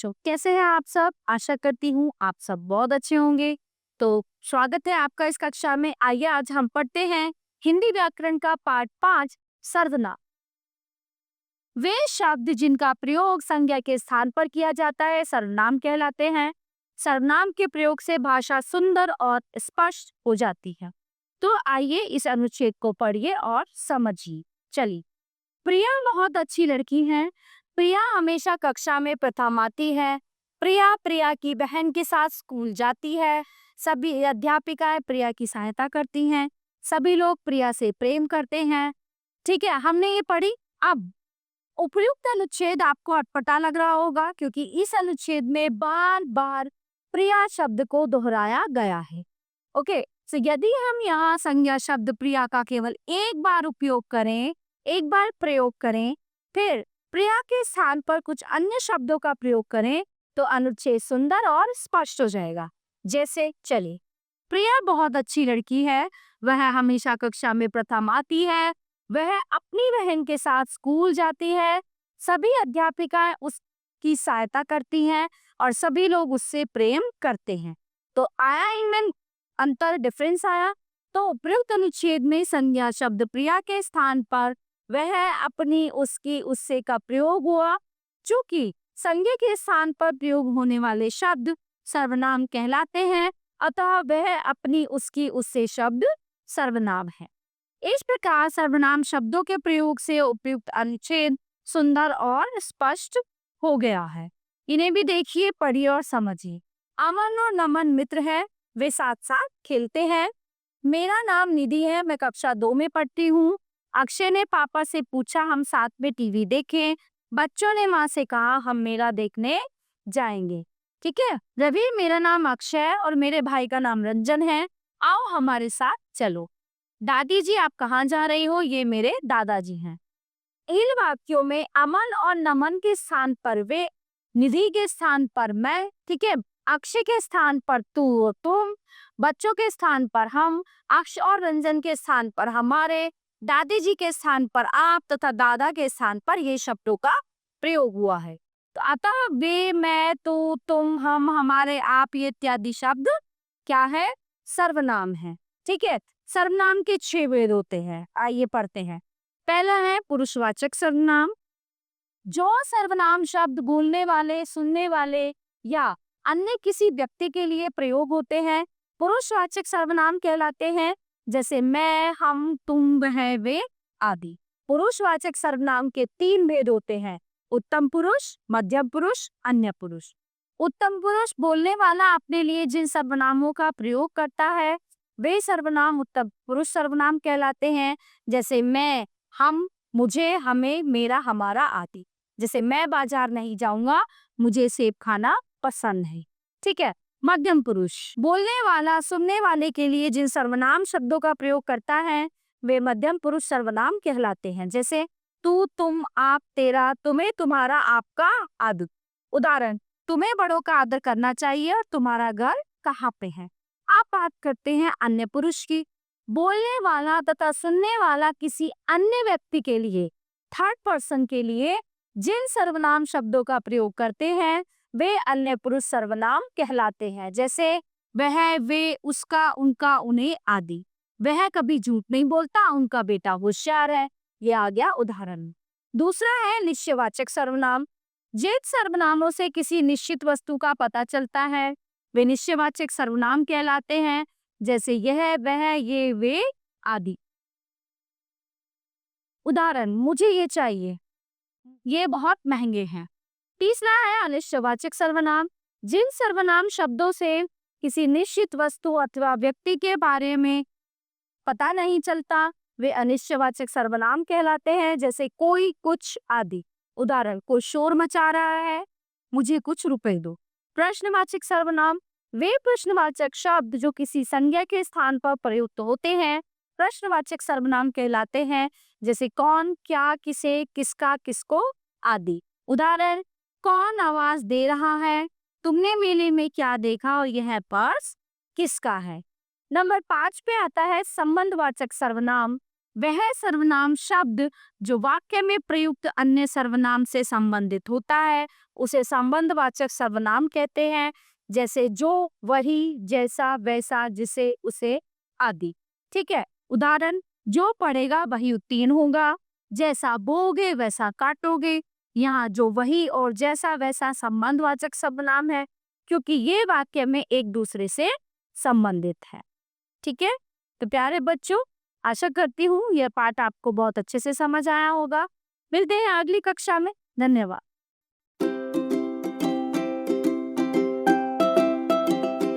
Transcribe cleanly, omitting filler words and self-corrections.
बच्चों, कैसे हैं आप सब? आशा करती हूँ आप सब बहुत अच्छे होंगे। तो स्वागत है आपका इस कक्षा में। आइए आज हम पढ़ते हैं हिंदी व्याकरण का पाठ 5 सर्वनाम। वे शब्द जिनका प्रयोग संज्ञा के स्थान पर किया जाता है सर्वनाम कहलाते हैं। सर्वनाम के प्रयोग से भाषा सुंदर और स्पष्ट हो जाती है। तो आइए इस अनुच्छेद को पढ़िए और समझिए। चलिए, प्रिया बहुत अच्छी लड़की है। प्रिया हमेशा कक्षा में प्रथम आती है। प्रिया प्रिया की बहन के साथ स्कूल जाती है। सभी अध्यापिकाएं प्रिया की सहायता करती हैं। सभी लोग प्रिया से प्रेम करते हैं। ठीक है, हमने ये पढ़ी। अब उपयुक्त अनुच्छेद आपको अटपटा लग रहा होगा क्योंकि इस अनुच्छेद में बार बार प्रिया शब्द को दोहराया गया है। ओके, तो यदि हम यहाँ संज्ञा शब्द प्रिया का केवल एक बार उपयोग करें, एक बार प्रयोग करें, फिर प्रिया के स्थान पर कुछ अन्य शब्दों का प्रयोग करें तो अनुच्छेद सुंदर और स्पष्ट हो जाएगा। जैसे चलिए, प्रिया बहुत अच्छी लड़की है। वह हमेशा कक्षा में प्रथम आती है। वह अपनी बहन के साथ स्कूल जाती है। सभी अध्यापिकाएं उसकी सहायता करती हैं और सभी लोग उससे प्रेम करते हैं। तो आया इनमें अंतर, डिफरेंस आया। तो उपयुक्त अनुच्छेद में संज्ञा शब्द प्रिया के स्थान पर वह, अपनी, उसकी, उससे का प्रयोग हुआ। चूंकि संज्ञा के स्थान पर प्रयोग होने वाले शब्द सर्वनाम कहलाते हैं, अतः वह, अपनी, उसकी, उससे शब्द सर्वनाम है। इस प्रकार सर्वनाम शब्दों के प्रयोग से उपयुक्त अनुच्छेद सुंदर और स्पष्ट हो गया है। इन्हें भी देखिए, पढ़िए और समझिए। अमन और नमन मित्र है। वे साथ साथ खेलते हैं। मेरा नाम निधि है। मैं कक्षा 2 में पढ़ती हूँ। अक्षय ने पापा से पूछा हम साथ में टीवी देखें। बच्चों ने माँ से कहा हम मेला देखने जाएंगे। ठीक है, रवि, मेरा नाम अक्षय है और मेरे भाई का नाम रंजन है। आओ हमारे साथ चलो। दादी जी, आप कहाँ जा रही हो? ये मेरे दादाजी हैं। इन वाक्यों में अमन और नमन के स्थान पर वे, निधि के स्थान पर मैं, ठीक है, अक्षय के स्थान पर तू और तुम, बच्चों के स्थान पर हम, अक्षय और रंजन के स्थान पर हमारे, दादी जी के स्थान पर आप तथा दादा के स्थान पर ये शब्दों का प्रयोग हुआ है। तो अतः वे, मैं, तू, तुम, हम, हमारे, आप, ये इत्यादि शब्द क्या है? सर्वनाम है। ठीक है, सर्वनाम के 6 भेद होते हैं। आइए पढ़ते हैं। पहला है पुरुषवाचक सर्वनाम। जो सर्वनाम शब्द बोलने वाले, सुनने वाले या अन्य किसी व्यक्ति के लिए प्रयोग होते हैं पुरुषवाचक सर्वनाम कहलाते हैं। जैसे मैं, हम, तुम, वह, वे आदि। पुरुषवाचक सर्वनाम के 3 भेद होते हैं: उत्तम पुरुष, मध्यम पुरुष, अन्य पुरुष। उत्तम पुरुष बोलने वाला अपने लिए जिन सर्वनामों का प्रयोग करता है वे सर्वनाम उत्तम पुरुष सर्वनाम कहलाते हैं। जैसे मैं, हम, मुझे, हमें, मेरा, हमारा आदि। जैसे मैं बाजार नहीं जाऊंगा, मुझे सेब खाना पसंद है। ठीक है। मध्यम पुरुष बोलने वाला सुनने वाले के लिए जिन सर्वनाम शब्दों का प्रयोग करता है वे मध्यम पुरुष सर्वनाम कहलाते हैं। जैसे तू, तुम, आप, तेरा, तुम्हें, तुम्हारा, आपका आदि। उदाहरण, तुम्हें बड़ों का आदर करना चाहिए और तुम्हारा घर कहाँ पे है। आप बात करते हैं अन्य पुरुष की। बोलने वाला तथा सुनने वाला किसी अन्य व्यक्ति के लिए, थर्ड पर्सन के लिए जिन सर्वनाम शब्दों का प्रयोग करते हैं वे अन्य पुरुष सर्वनाम कहलाते हैं। जैसे वह, वे, उसका, उनका, उन्हें आदि। वह कभी झूठ नहीं बोलता, उनका बेटा होशियार है। ये आ गया उदाहरण। दूसरा है निश्चयवाचक सर्वनाम। जिन सर्वनामों से किसी निश्चित वस्तु का पता चलता है वे निश्चयवाचक सर्वनाम कहलाते हैं। जैसे यह, वह, ये, वे आदि। उदाहरण, मुझे ये चाहिए, ये बहुत महंगे हैं। तीसरा है अनिश्चयवाचक सर्वनाम। जिन सर्वनाम शब्दों से किसी निश्चित वस्तु अथवा व्यक्ति के बारे में पता नहीं चलता वे अनिश्चयवाचक सर्वनाम कहलाते हैं। जैसे कोई, कुछ आदि। उदाहरण, कोई शोर मचा रहा है, मुझे कुछ रुपए दो। प्रश्नवाचक सर्वनाम वे प्रश्नवाचक शब्द जो किसी संज्ञा के स्थान पर प्रयुक्त होते हैं प्रश्नवाचक सर्वनाम कहलाते हैं। जैसे कौन, क्या, किसे, किसका, किसको आदि। उदाहरण, कौन आवाज दे रहा है, तुमने मेले में क्या देखा और यह पर्स किसका है। नंबर 5 पे आता है संबंधवाचक सर्वनाम। वह सर्वनाम शब्द जो वाक्य में प्रयुक्त अन्य सर्वनाम से संबंधित होता है उसे संबंधवाचक सर्वनाम कहते हैं, जैसे जो, वही, जैसा, वैसा, जिसे, उसे आदि। ठीक है। उदाहरण, जो पढ़ेगा वही उत्तीर्ण होगा, जैसा बोओगे वैसा काटोगे। यहाँ जो, वही और जैसा वैसा संबंधवाचक सर्वनाम है क्योंकि ये वाक्य में एक दूसरे से संबंधित है। ठीक है। तो प्यारे बच्चों, आशा करती हूँ यह पाठ आपको बहुत अच्छे से समझ आया होगा। मिलते हैं अगली कक्षा में। धन्यवाद।